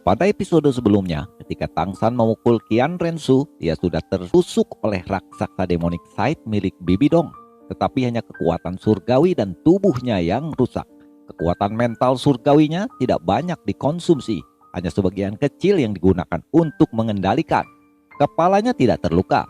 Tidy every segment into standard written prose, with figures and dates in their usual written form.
Pada episode sebelumnya, ketika Tangsan memukul Qian Rensu, dia sudah tertusuk oleh raksasa demonic side milik Bibidong. Tetapi hanya kekuatan surgawi dan tubuhnya yang rusak. Kekuatan mental surgawinya tidak banyak dikonsumsi, hanya sebagian kecil yang digunakan untuk mengendalikan. Kepalanya tidak terluka.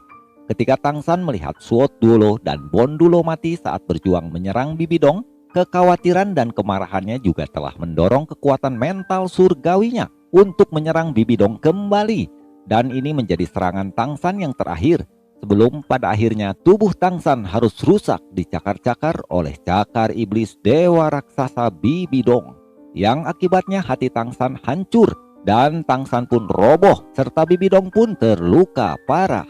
Ketika Tangsan melihat Sword Dulo dan Bon Dulo mati saat berjuang menyerang Bibidong, kekhawatiran dan kemarahannya juga telah mendorong kekuatan mental surgawinya untuk menyerang Bibidong kembali. Dan ini menjadi serangan Tangsan yang terakhir, sebelum pada akhirnya tubuh Tangsan harus rusak dicakar-cakar oleh cakar iblis dewa raksasa Bibidong, yang akibatnya hati Tangsan hancur dan Tangsan pun roboh serta Bibidong pun terluka parah.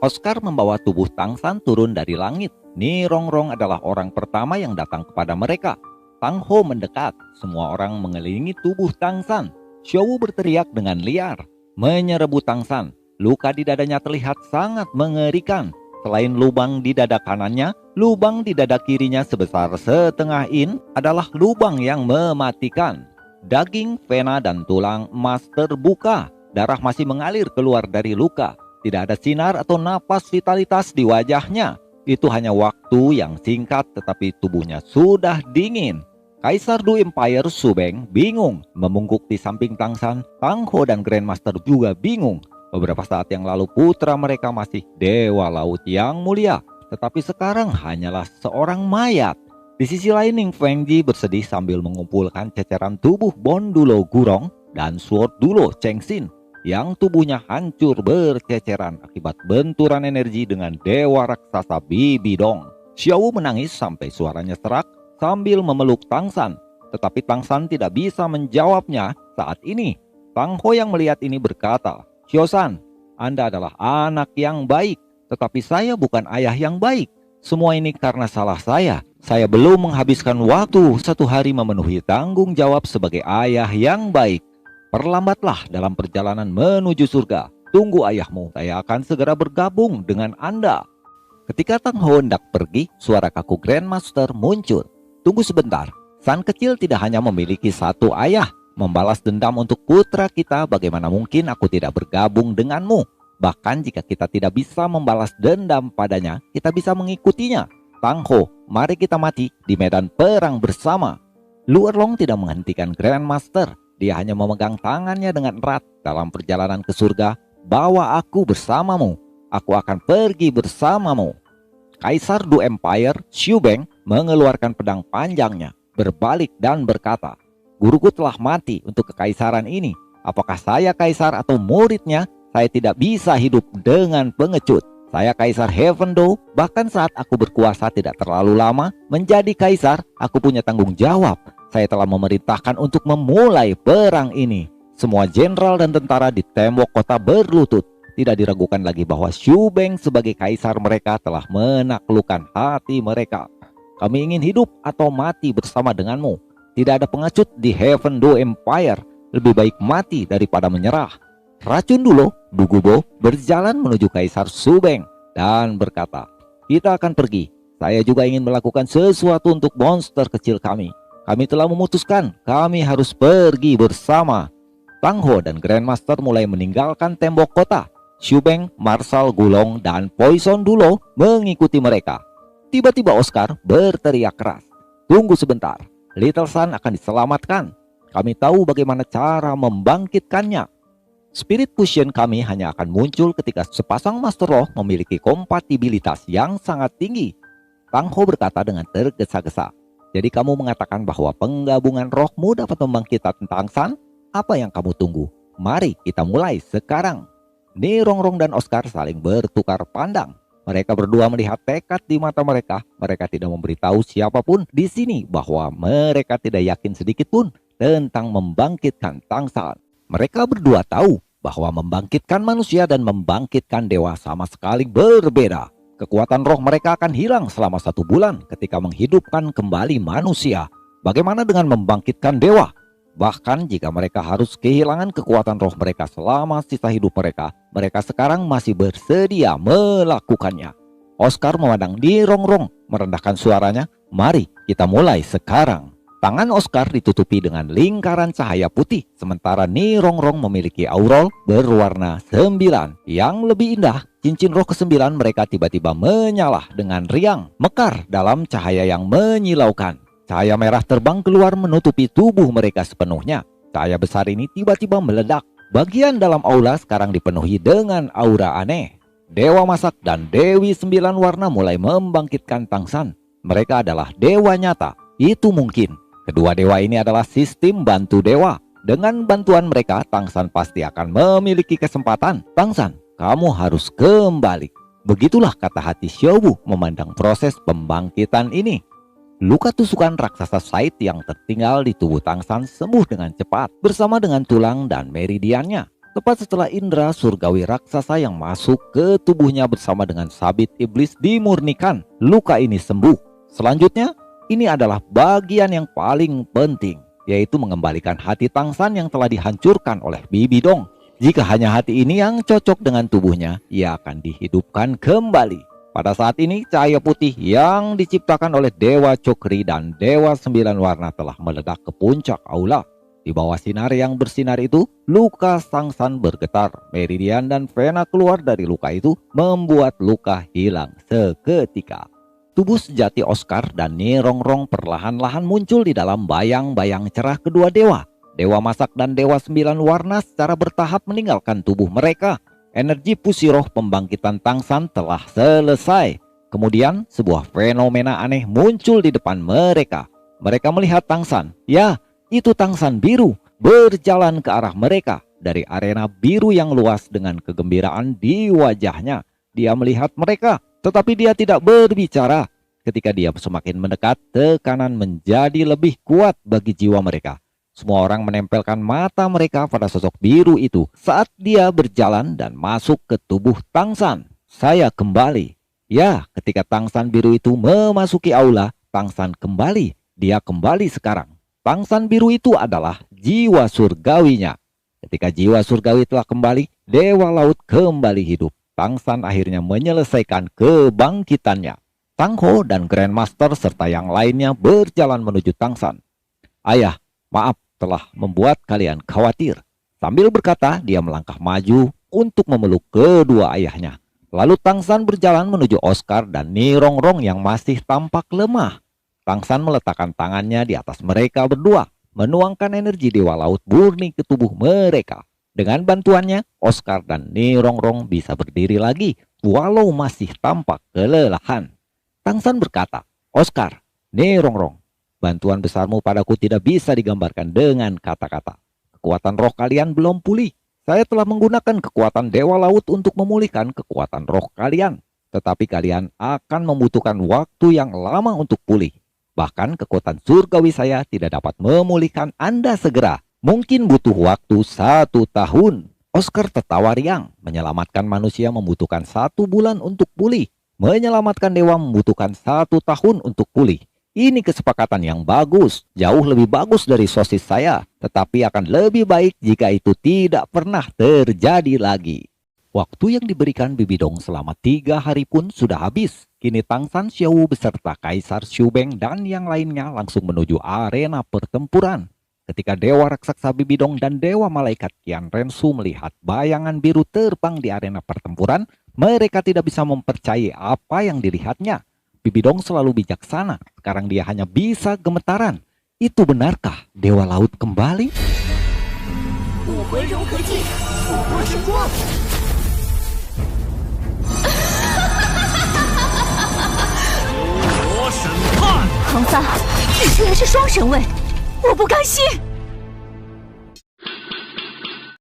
Oscar membawa tubuh Tangsan turun dari langit. Ni Rongrong adalah orang pertama yang datang kepada mereka. Tang Ho mendekat, semua orang mengelilingi tubuh Tangsan. Xiaowu berteriak dengan liar, menyerebut Tangsan. Luka di dadanya terlihat sangat mengerikan. Selain lubang di dada kanannya, lubang di dada kirinya sebesar setengah in adalah lubang yang mematikan. Daging, vena, dan tulang emas terbuka. Darah masih mengalir keluar dari luka. Tidak ada sinar atau napas vitalitas di wajahnya. Itu hanya waktu yang singkat, tetapi tubuhnya sudah dingin. Kaisar Du Empire Su Beng bingung, membungkuk di samping Tangsan. Tang Ho dan Grandmaster juga bingung. Beberapa saat yang lalu putra mereka masih dewa laut yang mulia, tetapi sekarang hanyalah seorang mayat. Di sisi lain, Ning Fengji bersedih sambil mengumpulkan ceceran tubuh Bon Dulo Gurong dan Sword Dulo Chengxin yang tubuhnya hancur berceceran akibat benturan energi dengan dewa raksasa Bibidong. Xiaowu menangis sampai suaranya serak sambil memeluk Tangsan, tetapi Tangsan tidak bisa menjawabnya saat ini. Tang Ho yang melihat ini berkata, "Xiaosan, Anda adalah anak yang baik, tetapi saya bukan ayah yang baik. Semua ini karena salah saya. Saya belum menghabiskan waktu 1 hari memenuhi tanggung jawab sebagai ayah yang baik. Perlambatlah dalam perjalanan menuju surga. Tunggu ayahmu, saya akan segera bergabung dengan Anda." Ketika Tang Ho hendak pergi, suara kaku Grandmaster muncul. "Tunggu sebentar, San kecil tidak hanya memiliki satu ayah. Membalas dendam untuk putra kita, bagaimana mungkin aku tidak bergabung denganmu? Bahkan jika kita tidak bisa membalas dendam padanya, kita bisa mengikutinya. Tang Ho, mari kita mati di medan perang bersama." Lu Erlong tidak menghentikan Grandmaster. Dia hanya memegang tangannya dengan erat. "Dalam perjalanan ke surga, bawa aku bersamamu. Aku akan pergi bersamamu." Kaisar Du Empire Xu Beng mengeluarkan pedang panjangnya, berbalik dan berkata, "Guruku telah mati untuk kekaisaran ini. Apakah saya kaisar atau muridnya? Saya tidak bisa hidup dengan pengecut. Saya Kaisar Heaven Do. Bahkan saat aku berkuasa tidak terlalu lama menjadi kaisar, aku punya tanggung jawab. Saya telah memerintahkan untuk memulai perang ini." Semua jenderal dan tentara di tembok kota berlutut. Tidak diragukan lagi bahwa Xu Beng sebagai kaisar mereka telah menaklukkan hati mereka. "Kami ingin hidup atau mati bersama denganmu. Tidak ada pengecut di Heaven Do Empire. Lebih baik mati daripada menyerah." Racun Dulo, Bugubo, berjalan menuju Kaisar Xu Beng dan berkata, "Kita akan pergi. Saya juga ingin melakukan sesuatu untuk monster kecil kami. Kami telah memutuskan kami harus pergi bersama." Tang Ho dan Grandmaster mulai meninggalkan tembok kota. Xu Beng, Marshal Gulong, dan Poison Dulo mengikuti mereka. Tiba-tiba Oscar berteriak keras, "Tunggu sebentar, Little Sun akan diselamatkan. Kami tahu bagaimana cara membangkitkannya. Spirit Fusion kami hanya akan muncul ketika sepasang Master Roh memiliki kompatibilitas yang sangat tinggi." Tang Ho berkata dengan tergesa-gesa, "Jadi kamu mengatakan bahwa penggabungan rohmu dapat membangkitkan Tangsan? Apa yang kamu tunggu? Mari kita mulai sekarang." Ni Rongrong dan Oscar saling bertukar pandang. Mereka berdua melihat tekad di mata mereka. Mereka tidak memberitahu siapapun di sini bahwa mereka tidak yakin sedikit pun tentang membangkitkan Tangsan. Mereka berdua tahu bahwa membangkitkan manusia dan membangkitkan dewa sama sekali berbeda. Kekuatan roh mereka akan hilang selama 1 bulan ketika menghidupkan kembali manusia. Bagaimana dengan membangkitkan dewa? Bahkan jika mereka harus kehilangan kekuatan roh mereka selama sisa hidup mereka, mereka sekarang masih bersedia melakukannya. Oscar memandang Ni Rongrong, merendahkan suaranya, "Mari kita mulai sekarang." Tangan Oscar ditutupi dengan lingkaran cahaya putih, sementara Nirongrong memiliki aureol berwarna 9. Yang lebih indah, cincin roh ke-9 mereka tiba-tiba menyala dengan riang, mekar dalam cahaya yang menyilaukan. Cahaya merah terbang keluar menutupi tubuh mereka sepenuhnya. Cahaya besar ini tiba-tiba meledak. Bagian dalam aula sekarang dipenuhi dengan aura aneh. Dewa Masak dan Dewi 9 Warna mulai membangkitkan Tangsan. Mereka adalah dewa nyata. Itu mungkin. Kedua dewa ini adalah sistem bantu dewa. Dengan bantuan mereka, Tangsan pasti akan memiliki kesempatan. Tangsan, kamu harus kembali. Begitulah kata hati Xiaobu memandang proses pembangkitan ini. Luka tusukan raksasa Sait yang tertinggal di tubuh Tangsan sembuh dengan cepat bersama dengan tulang dan meridiannya. Tepat setelah indera surgawi raksasa yang masuk ke tubuhnya bersama dengan sabit iblis dimurnikan, luka ini sembuh. Selanjutnya, ini adalah bagian yang paling penting, yaitu mengembalikan hati Tangsan yang telah dihancurkan oleh Bibi Dong. Jika hanya hati ini yang cocok dengan tubuhnya, ia akan dihidupkan kembali. Pada saat ini, cahaya putih yang diciptakan oleh Dewa Chokri dan Dewa 9 Warna telah meledak ke puncak aula. Di bawah sinar yang bersinar itu, luka Tangsan bergetar. Meridian dan vena keluar dari luka itu, membuat luka hilang seketika. Tubuh sejati Oscar dan Nirongrong perlahan-lahan muncul di dalam bayang-bayang cerah kedua dewa. Dewa Masak dan Dewa 9 Warna secara bertahap meninggalkan tubuh mereka. Energi Pusiroh pembangkitan Tangsan telah selesai. Kemudian sebuah fenomena aneh muncul di depan mereka. Mereka melihat Tangsan. Ya, itu Tangsan biru berjalan ke arah mereka. Dari arena biru yang luas dengan kegembiraan di wajahnya. Dia melihat mereka. Tetapi dia tidak berbicara. Ketika dia semakin mendekat, tekanan menjadi lebih kuat bagi jiwa mereka. Semua orang menempelkan mata mereka pada sosok biru itu saat dia berjalan dan masuk ke tubuh Tangsan. Saya kembali. Ya, ketika Tangsan biru itu memasuki aula, Tangsan kembali. Dia kembali sekarang. Tangsan biru itu adalah jiwa surgawinya. Ketika jiwa surgawi telah kembali, Dewa Laut kembali hidup. Tangsan akhirnya menyelesaikan kebangkitannya. Tang Ho dan Grandmaster serta yang lainnya berjalan menuju Tangsan. Ayah, maaf telah membuat kalian khawatir. Sambil berkata, dia melangkah maju untuk memeluk kedua ayahnya. Lalu Tangsan berjalan menuju Oscar dan Nirongrong yang masih tampak lemah. Tangsan meletakkan tangannya di atas mereka berdua, menuangkan energi Dewa Laut murni ke tubuh mereka. Dengan bantuannya, Oscar dan Nirongrong bisa berdiri lagi, walau masih tampak kelelahan. Tangsan berkata, Oscar, Nirongrong, bantuan besarmu padaku tidak bisa digambarkan dengan kata-kata. Kekuatan roh kalian belum pulih. Saya telah menggunakan kekuatan Dewa Laut untuk memulihkan kekuatan roh kalian. Tetapi kalian akan membutuhkan waktu yang lama untuk pulih. Bahkan kekuatan surgawi saya tidak dapat memulihkan Anda segera. Mungkin butuh waktu 1 tahun. Oscar tertawa riang. Menyelamatkan manusia membutuhkan 1 bulan untuk pulih. Menyelamatkan dewa membutuhkan 1 tahun untuk pulih. Ini kesepakatan yang bagus. Jauh lebih bagus dari sosis saya. Tetapi akan lebih baik jika itu tidak pernah terjadi lagi. Waktu yang diberikan Bibi Dong selama 3 hari pun sudah habis. Kini Tangsan Xiaowu beserta Kaisar Xiubeng dan yang lainnya langsung menuju arena pertempuran. Ketika Dewa Raksasa Bibi Dong dan Dewa Malaikat Qian Rensu melihat bayangan biru terbang di arena pertempuran, mereka tidak bisa mempercayai apa yang dilihatnya. Bibi Dong selalu bijaksana, sekarang dia hanya bisa gemetaran. Itu benarkah Dewa Laut kembali? Tangsan，你居然是双神位，我不甘心！